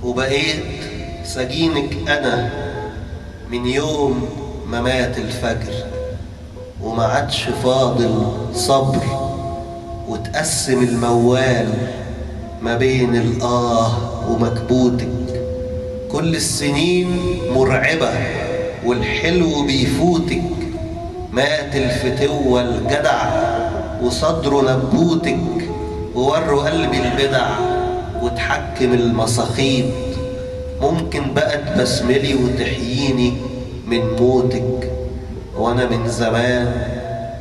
وبقيت سجينك أنا من يوم ما مات الفجر، وما عادش فاضل صبر، وتقسم الموال ما بين ومكبوتك. كل السنين مرعبة والحلو بيفوتك، مات الفتوة الجدع وصدره نبوتك، ووروا قلبي البدع وتحكم المساخيط. ممكن بقى تبسملي وتحييني من موتك، وانا من زمان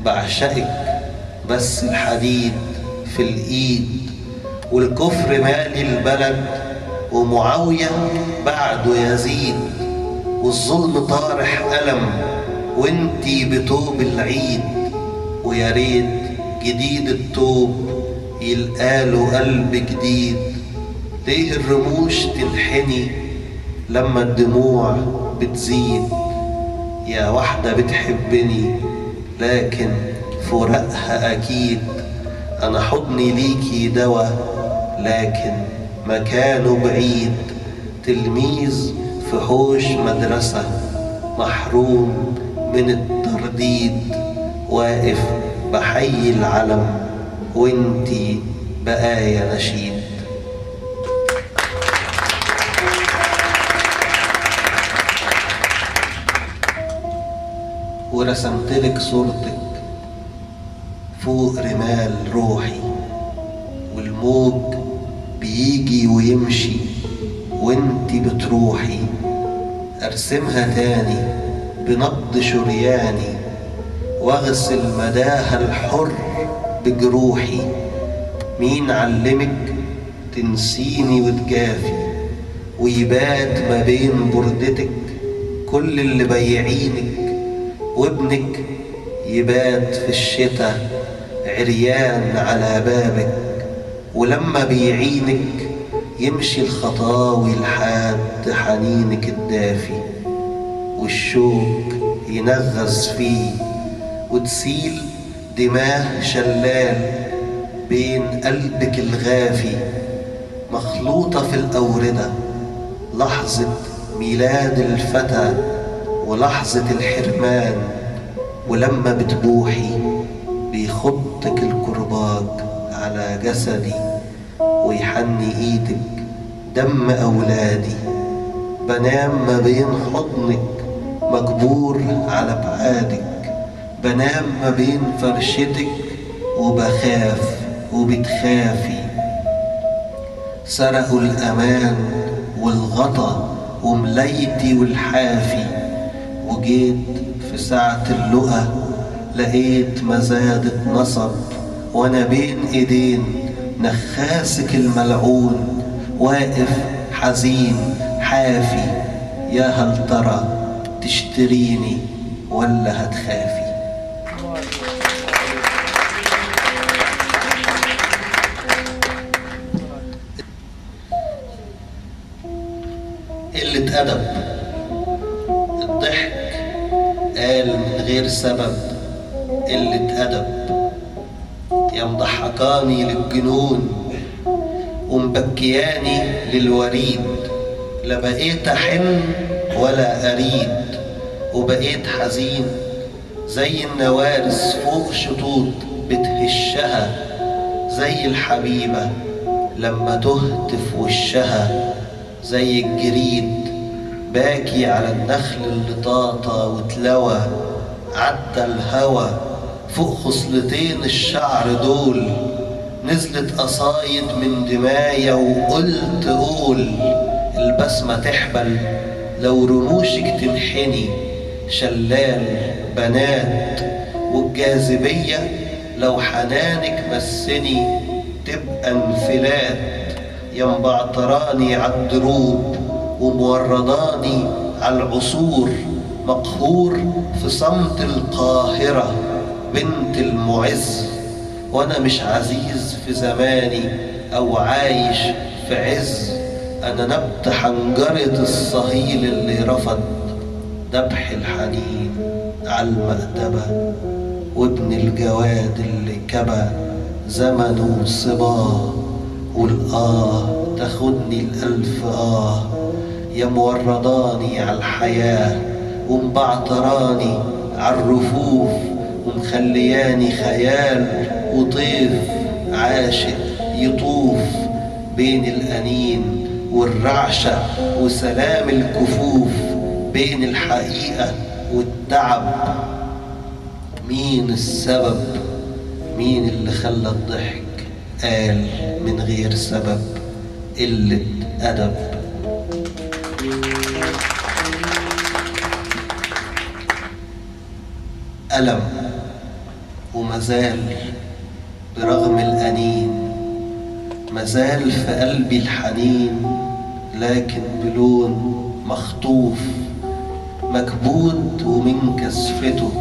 بعشقك بس الحديد في الايد. والكفر مالي البلد ومعاوية بعده يزيد، والظلم طارح ألم وانتي بتوب العيد. ويا ريت جديد التوب يلقاله قلب جديد. ليه الرموش تنحني لما الدموع بتزيد؟ يا واحدة بتحبني لكن فراقها أكيد. أنا حضني ليكي دوا لكن مكانه بعيد. تلميذ في حوش مدرسة محروم من الترديد، واقف بحي العلم وانتي بقايا نشيد. ورسمتلك صورتك فوق رمال روحي، والموج بيجي ويمشي وانتي بتروحي. ارسمها تاني بنبض شرياني، واغسل مداها الحر بجروحي. مين علمك تنسيني وتجافي، ويبات ما بين بردتك كل اللي بيعينك؟ وابنك يبات في الشتاء عريان على بابك، ولما بيعينك يمشي الخطاوي لحد حنينك الدافي. والشوك ينغز فيه وتسيل دماه شلال بين قلبك الغافي. مخلوطة في الأوردة لحظة ميلاد الفتى ولحظة الحرمان، ولما بتبوحي بيخضك الكرباج على جسدي، ويحني ايدك دم أولادي. بنام ما بين حضنك مجبور على بعادك، بنام ما بين فرشتك وبخاف وبتخافي. سرقوا الأمان والغطا ومليتي والحافي، وجيت في ساعة اللقا لقيت مزادة نصب، وانا بين ايدين نخاسك الملعون واقف حزين حافي. يا هل ترى تشتريني ولا هتخافي؟ قلة أدب، الضحك قال من غير سبب قلة أدب. يا مضحكاني للجنون ومبكياني للوريد، لا بقيت أحن ولا أريد، وبقيت حزين زي النوارس فوق شطوط بتهشها، زي الحبيبة لما تهت في وشها، زي الجريد باكي على النخل اللي طاطا وتلوى. عدى الهوى فوق خصلتين الشعر دول، نزلت قصايد من دمايا وقلت قول. البسمة تحبل لو رموشك تنحني، شلال بنات، والجاذبية لو حنانك مسني تبقى انفلات. يا مبعتراني عالدروب ومورداني عالعصور، مقهور في صمت القاهرة بنت المعز. وانا مش عزيز في زماني او عايش في عز، انا نبت حنجرة الصهيل اللي رفض ذبح الحنين عالمأدبة، وابن الجواد اللي كبى زمنه صباه والآه تاخدني الألف يا مورداني عالحياة ومبعتراني عالرفوف ومخلياني خيال وطيف عاشق يطوف بين الأنين والرعشة وسلام الكفوف بين الحقيقة والتعب. مين السبب؟ مين اللي خلى الضحك قال من غير سبب قلة أدب؟ ألم ومازال برغم الأنين مازال في قلبي الحنين، لكن بلون مخطوف مكبوت ومن كسفته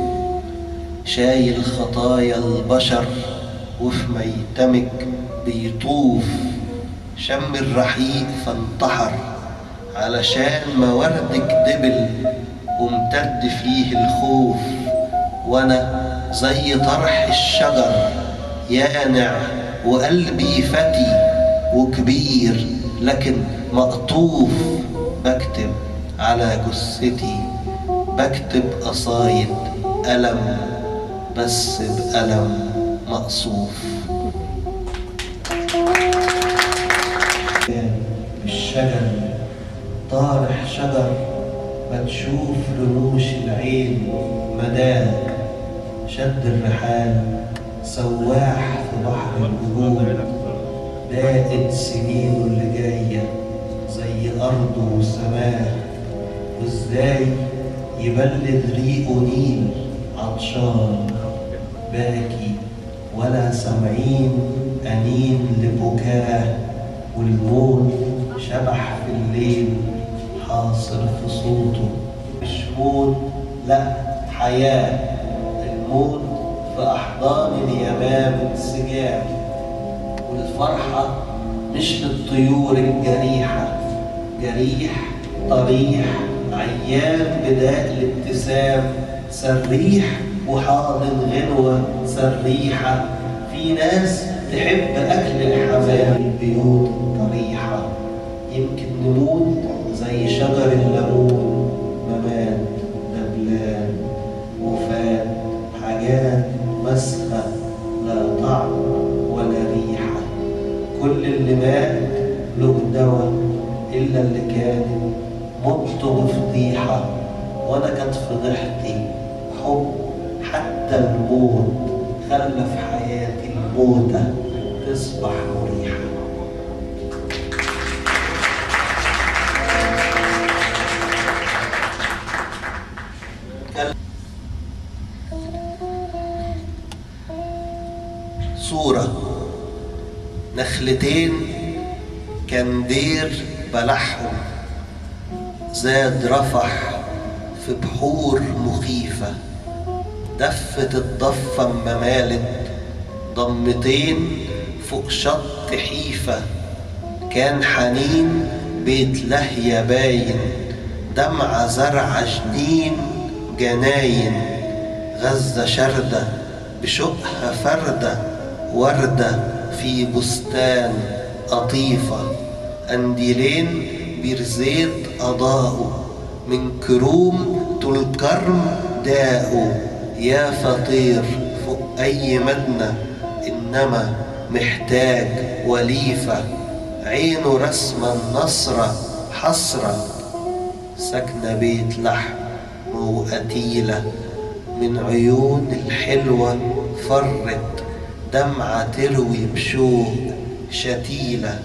شايل خطايا البشر وفي ميتمك بيطوف. شم الرحيق فانتحر علشان مواردك دبل وامتد فيه الخوف، وانا زي طرح الشجر يانع وقلبي فتي وكبير لكن مقطوف. بكتب على جثتي بكتب قصايد ألم بس بألم مقصوف. الشجر طارح شجر بتشوف رموش العين مداه، شد الرحال سواح في بحر القلوب باقت سنينه اللي جاية زي أرضه وسماه. وإزاي يبلد ريقه نيل عطشان باكي ولا سامعين أنين لبكاه، والموت شبح في الليل حاصر في صوته. مش موت لا حياة، الموت في أحضان اليمام سجام. والفرحة مش للطيور الجريحة، جريح طريح عيان بداء الابتسام سريح وحاضن غنوة سريحة. في ناس تحب أكل الحمام البيوت الطريحة. يمكن نموت زي شجر الليمون ممات دبلان وفات حاجات مسخة لا طعم ولا ريحة. كل اللي مات له دواء إلا اللي كانت موته بفضيحة. وأنا كانت فضيحتي حب حتى الموت خلى في حياتي الموتة تصبح مريحة. صورة نخلتين كان دير بلحهم زاد رفح في بحور مخيفة. دفت الضفة ممالت ضمتين فوق شط حيفة. كان حنين بيت لهية باين دمعة زرع جنين جناين. غزة شردة بشقها فردة وردة في بستان قطيفة. قنديلين بيرزيت أضاءوا من كروم الكرم داءوا. يا فطير فوق أي مدنة إنما محتاج وليفة. عينه رسمة النصرة حسرة سكنة بيت لحم وقتيلة. من عيون الحلوة فرت دمعة تروي بشوق شتيلة.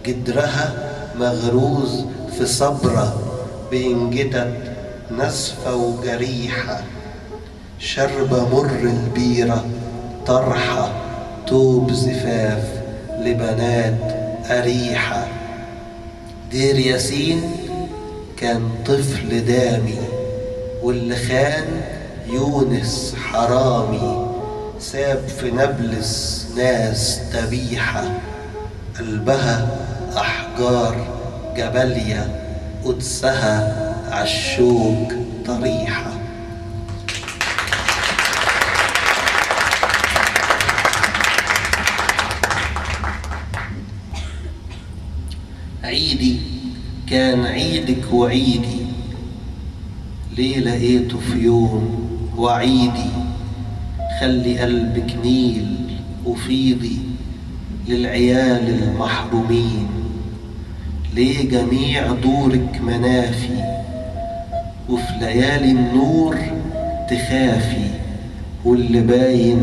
جدرها مغروز في صبرة بإنجدت نزفة وجريحة. شربة مر البيرة طرحة توب زفاف لبنات أريحة. دير ياسين كان طفل دامي واللي خان يونس حرامي. ساب في نابلس ناس تبيحة قلبها أحجار جبلية قدسها عالشوك طريحة. عيدي كان عيدك وعيدي، ليه لقيته في يوم وعيدي. خلي قلبك نيل وفيضي للعيال المحرومين، ليه جميع دورك منافي وفي ليالي النور تخافي، واللي باين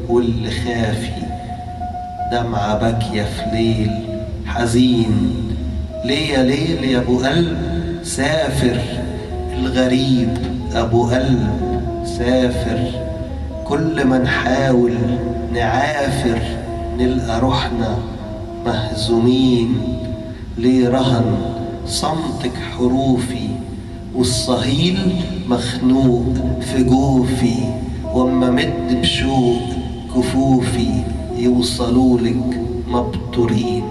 واللي خافي دمعة باكية في ليل حزين. ليه يا ليل يا ابو قلب سافر، الغريب ابو قلب سافر. كل ما نحاول نعافر نلقى روحنا مهزومين. ليه رهن صمتك حروفي والصهيل مخنوق في جوفي، واما مد بشوق كفوفي يوصلولك مبتورين.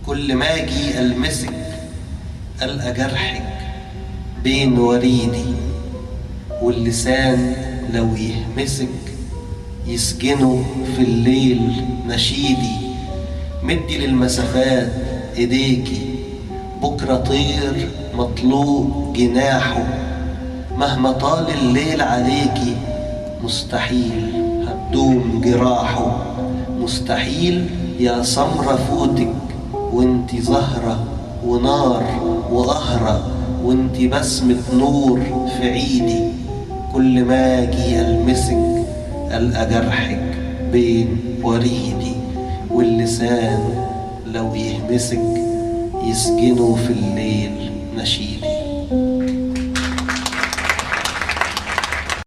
كل ما اجي المسك القى جرحك بين وريدي، واللسان لو يهمسك يسجنه في الليل نشيدي. مدي للمسافات ايديكي بكرة طير مطلوق جناحه، مهما طال الليل عليكي مستحيل هتدوم جراحه. مستحيل يا سمرة فوتك وانتي زهرة ونار وقهرة، وانتي بسمة نور في عيدي. كل ما اجي المسك القى جرحك بين وريدي، واللسان لو يهمسك يسجنه في الليل نشيدي.